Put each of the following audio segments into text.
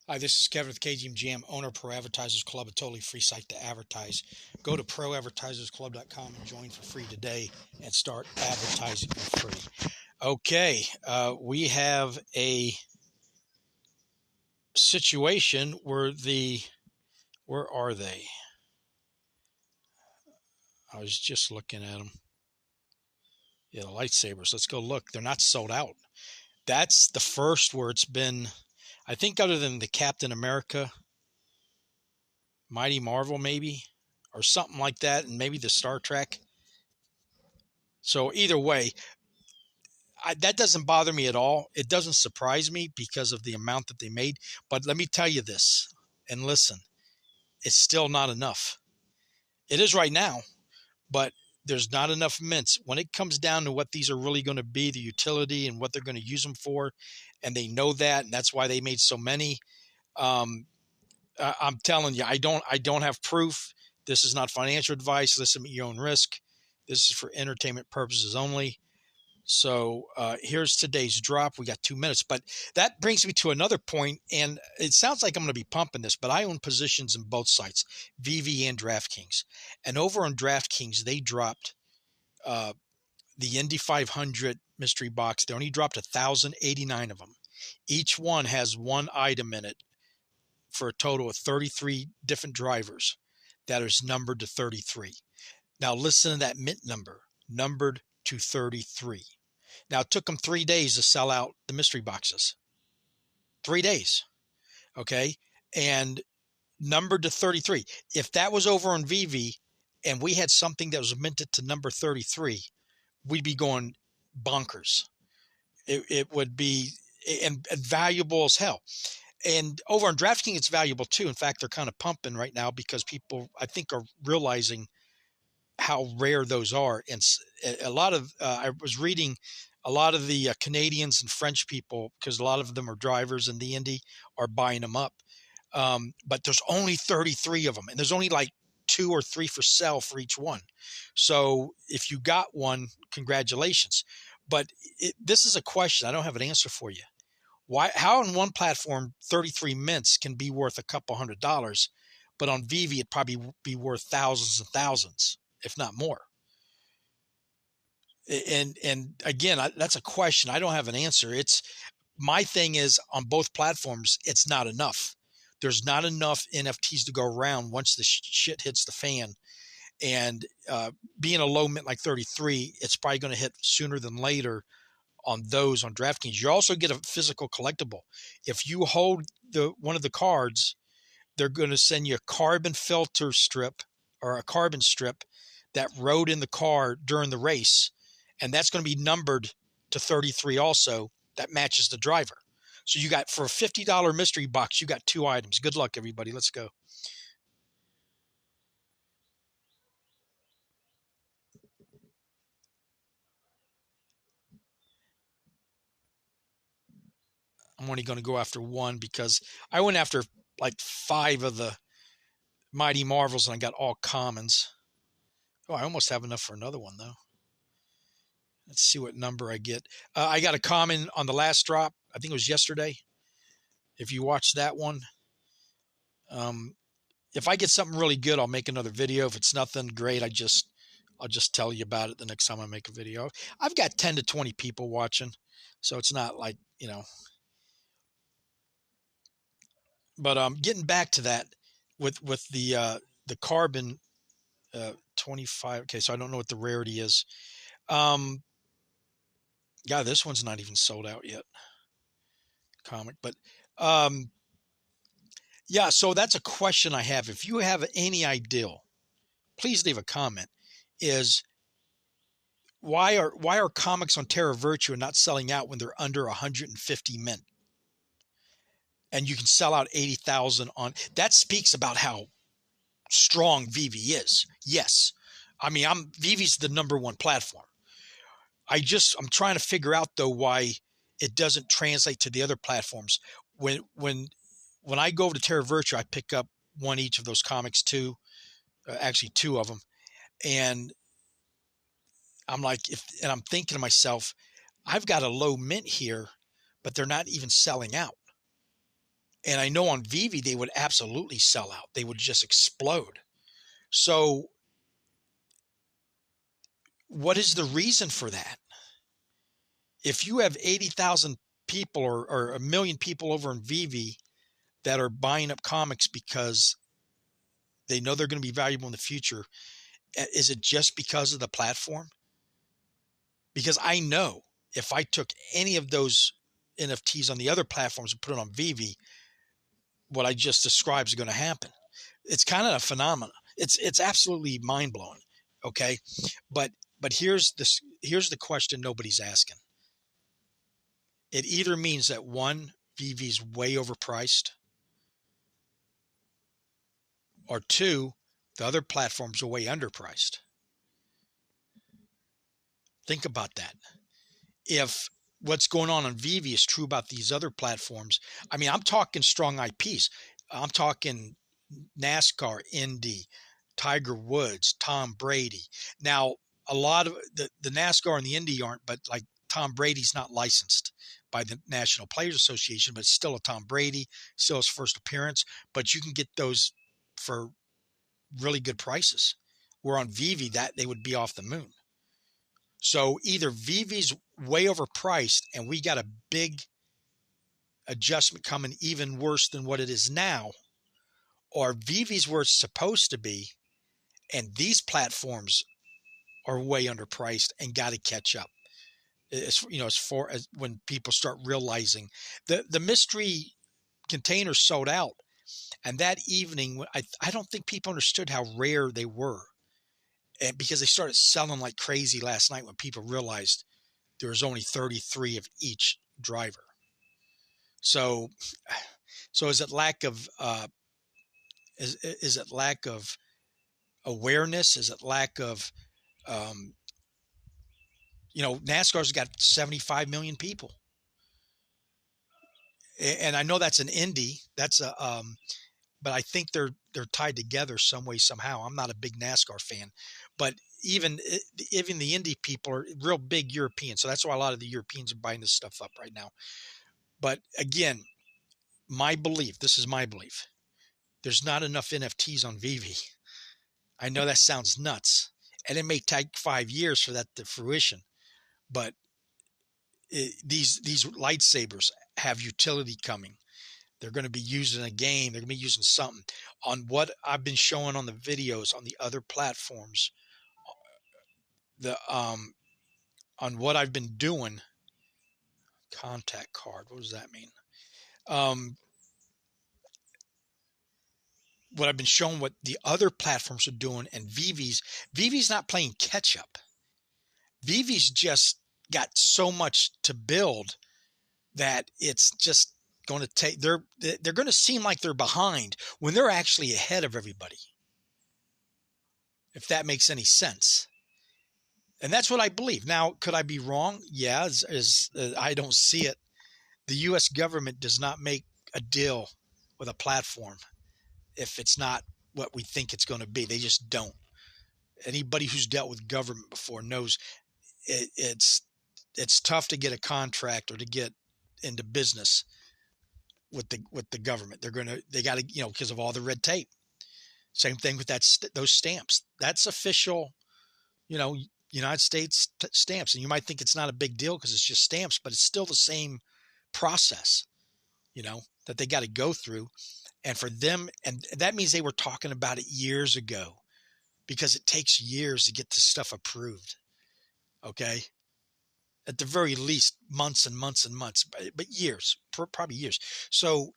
Hi, this is Kevin with KGMJAM, owner of Pro Advertisers Club, a totally free site to advertise. Go to proadvertisersclub.com and join for free today and start advertising for free. Okay, we have a situation where where are they? I was just looking at them. Yeah, the lightsabers. Let's go look. They're not sold out. That's the first where it's been, I think, other than the Captain America, Mighty Marvel, maybe, or something like that, and maybe the Star Trek. So either way, that doesn't bother me at all. It doesn't surprise me because of the amount that they made. But let me tell you this, and listen, it's still not enough. It is right now, but there's not enough mints. When it comes down to what these are really going to be, the utility and what they're going to use them for, and they know that, and that's why they made so many. I'm telling you, I don't have proof. This is not financial advice. Listen at your own risk. This is for entertainment purposes only. So here's today's drop. We got 2 minutes, but that brings me to another point, and it sounds like I'm going to be pumping this, but I own positions in both sites, Veve and DraftKings. And over on DraftKings, they dropped the Indy 500 mystery box. They only dropped 1,089 of them. Each one has one item in it for a total of 33 different drivers that is numbered to 33. Now listen to that mint number, numbered to 33. Now, it took them 3 days to sell out the mystery boxes. 3 days. Okay. And numbered to 33. If that was over on Veve and we had something that was minted to number 33, we'd be going bonkers. It would be and valuable as hell. And over on DraftKings, it's valuable too. In fact, they're kind of pumping right now because people, I think, are realizing how rare those are. And a lot of, I was reading a lot of the Canadians and French people, because a lot of them are drivers in the Indy, are buying them up. But there's only 33 of them, and there's only like 2 or 3 for sale for each one. So if you got one, congratulations. But this is a question. I don't have an answer for you. Why? How on one platform 33 mints can be worth a couple $100s, but on Veve it'd probably be worth thousands and thousands, if not more. And again, that's a question. I don't have an answer. It's my thing is on both platforms, it's not enough. There's not enough NFTs to go around once the shit hits the fan. And being a low mint like 33, it's probably going to hit sooner than later on those on DraftKings. You also get a physical collectible. If you hold one of the cards, they're going to send you a carbon filter strip or a carbon strip that rode in the car during the race. And that's going to be numbered to 33 also. That matches the driver. So you got, for a $50 mystery box, you got 2 items. Good luck, everybody. Let's go. I'm only going to go after one because I went after like 5 of the Mighty Marvels and I got all commons. Oh, I almost have enough for another one, though. Let's see what number I get. I got a common on the last drop. I think it was yesterday. If you watched that one. If I get something really good, I'll make another video. If it's nothing great, I'll just tell you about it the next time I make a video. I've got 10 to 20 people watching, so it's not like, but getting back to that with the carbon 25. Okay, so I don't know what the rarity is. Yeah, this one's not even sold out yet. Comic, but yeah, so that's a question I have. If you have any idea, please leave a comment. Is why are comics on Terra Virtua not selling out when they're under 150 mint? And you can sell out 80,000 on that. Speaks about how strong Veve is. Yes. I mean, Vive's the number one platform. I'm trying to figure out though why it doesn't translate to the other platforms. When I go over to Terra Virtua, I pick up one each of those comics too, actually 2 of them, and I'm like, and I'm thinking to myself, I've got a low mint here, but they're not even selling out. And I know on Veve, they would absolutely sell out. They would just explode. So what is the reason for that? If you have 80,000 people or a million people over in Veve that are buying up comics because they know they're going to be valuable in the future, is it just because of the platform? Because I know if I took any of those NFTs on the other platforms and put it on Veve, what I just described is going to happen. It's kind of a phenomenon. It's absolutely mind blowing. Okay, but here's the question nobody's asking. It either means that one, Veve's way overpriced, or two, the other platforms are way underpriced. Think about that. If what's going on Veve is true about these other platforms, I mean, I'm talking strong IPs. I'm talking NASCAR, Indy, Tiger Woods, Tom Brady. Now, a lot of the NASCAR and the Indy aren't, but like Tom Brady's not licensed by the National Players Association, but it's still a Tom Brady, still his first appearance. But you can get those for really good prices. Where on Veve, that they would be off the moon. So either Veve's way overpriced and we got a big adjustment coming even worse than what it is now, or Veve's where it's supposed to be, and these platforms are way underpriced and got to catch up. As far as when people start realizing the mystery containers sold out, and that evening, I don't think people understood how rare they were, and because they started selling like crazy last night when people realized there was only 33 of each driver. So is it lack of is it lack of awareness? Is it lack of NASCAR's got 75 million people, and I know that's an Indy. That's a but I think they're tied together some way somehow. I'm not a big NASCAR fan, but even the Indy people are real big European, so that's why a lot of the Europeans are buying this stuff up right now. But again, this is my belief. There's not enough NFTs on Veve. I know that sounds nuts, and it may take 5 years for that to fruition, but these lightsabers have utility coming. They're going to be used in a game. They're going to be using something. On what I've been showing on the videos on the other platforms, on what I've been doing, contact card. What does that mean? What I've been showing, what the other platforms are doing, and Veve's not playing catch up. Veve's just got so much to build that it's just going to take. They're going to seem like they're behind when they're actually ahead of everybody. If that makes any sense. And that's what I believe. Now, could I be wrong? Yeah, I don't see it. The U.S. government does not make a deal with a platform if it's not what we think it's going to be. They just don't. Anybody who's dealt with government before knows it's tough to get a contract or to get into business with the government. They got to because of all the red tape. Same thing with those stamps. That's official, United States stamps, and you might think it's not a big deal because it's just stamps, but it's still the same process, that they got to go through. And for them, and that means they were talking about it years ago, because it takes years to get this stuff approved. Okay. At the very least, months and months and months, but years, probably years. So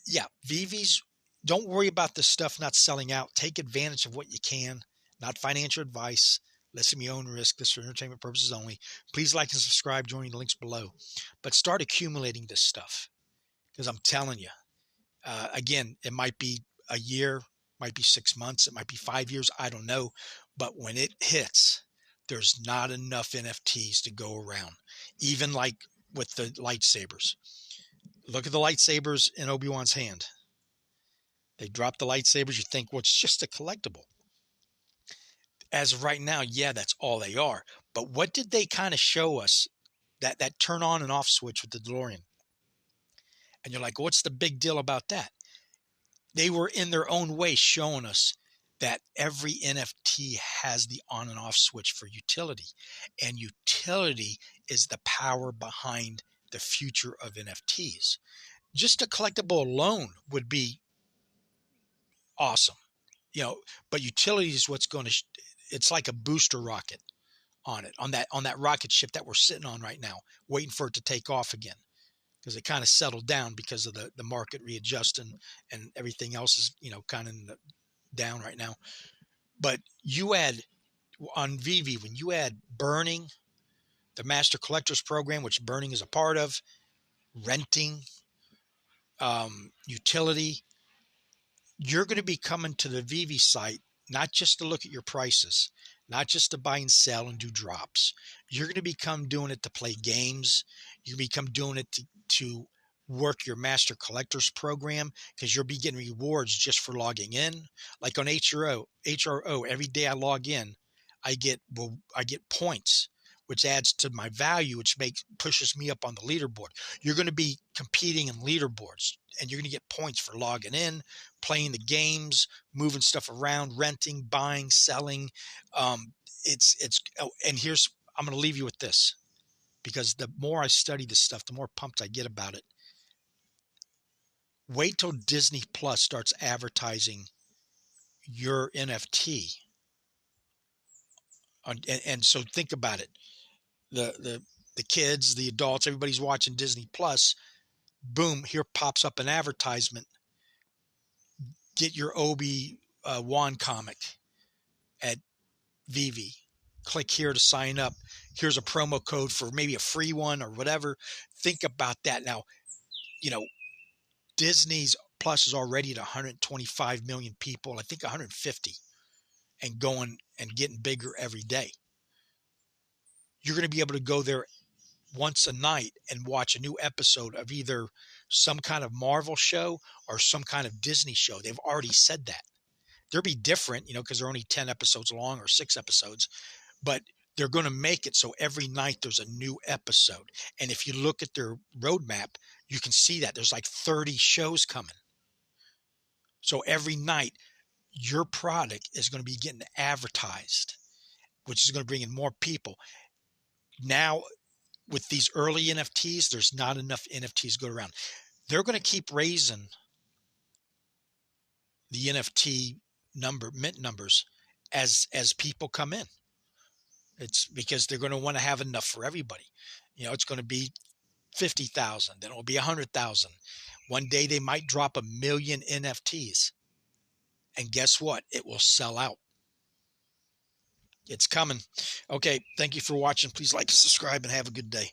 yeah, Veve's, don't worry about this stuff not selling out. Take advantage of what you can. Not financial advice. Listen to your own risk. This is for entertainment purposes only. Please like and subscribe. Join the links below. But start accumulating this stuff, because I'm telling you, again, it might be a year, might be 6 months, it might be 5 years. I don't know. But when it hits, there's not enough NFTs to go around. Even like with the lightsabers. Look at the lightsabers in Obiwan's hand. They drop the lightsabers. You think, well, it's just a collectible. As of right now, yeah, that's all they are. But what did they kind of show us? That turn on and off switch with the DeLorean. And you're like, what's the big deal about that? They were in their own way showing us that every NFT has the on and off switch for utility. And utility is the power behind the future of NFTs. Just a collectible alone would be awesome, but utility is what's going to, it's like a booster rocket on it, on that rocket ship that we're sitting on right now, waiting for it to take off again. Because it kind of settled down because of the market readjusting and everything else is, kind of down right now. But you add on Veve, when you add burning, the master collectors program, which burning is a part of, renting, utility, you're going to be coming to the Veve site, not just to look at your prices, not just to buy and sell and do drops. You're going to become doing it to play games. You become doing it to work your master collectors program, because you'll be getting rewards just for logging in. Like on HRO, every day I log in, I get points, which adds to my value, which pushes me up on the leaderboard. You're going to be competing in leaderboards, and you're going to get points for logging in, playing the games, moving stuff around, renting, buying, selling. And I'm going to leave you with this, because the more I study this stuff, the more pumped I get about it. Wait till Disney Plus starts advertising your NFT. And so think about it. The kids, the adults, everybody's watching Disney Plus. Boom, here pops up an advertisement. Get your Obiwan comic at Veve. Click here to sign up. Here's a promo code for maybe a free one or whatever. Think about that. Now, Disney's Plus is already at 125 million people. I think 150, and going and getting bigger every day. You're going to be able to go there once a night and watch a new episode of either some kind of Marvel show or some kind of Disney show. They've already said that. They'll be different, because they're only 10 episodes long or 6 episodes, but they're going to make it so every night there's a new episode. And if you look at their roadmap, you can see that there's like 30 shows coming. So every night your product is going to be getting advertised, which is going to bring in more people. Now, with these early NFTs, there's not enough NFTs to go around. They're going to keep raising the NFT mint numbers as people come in. It's because they're going to want to have enough for everybody. It's going to be 50,000, then it will be 100,000. One day they might drop 1 million NFTs. And guess what? It will sell out. It's coming. Okay. Thank you for watching. Please like and subscribe and have a good day.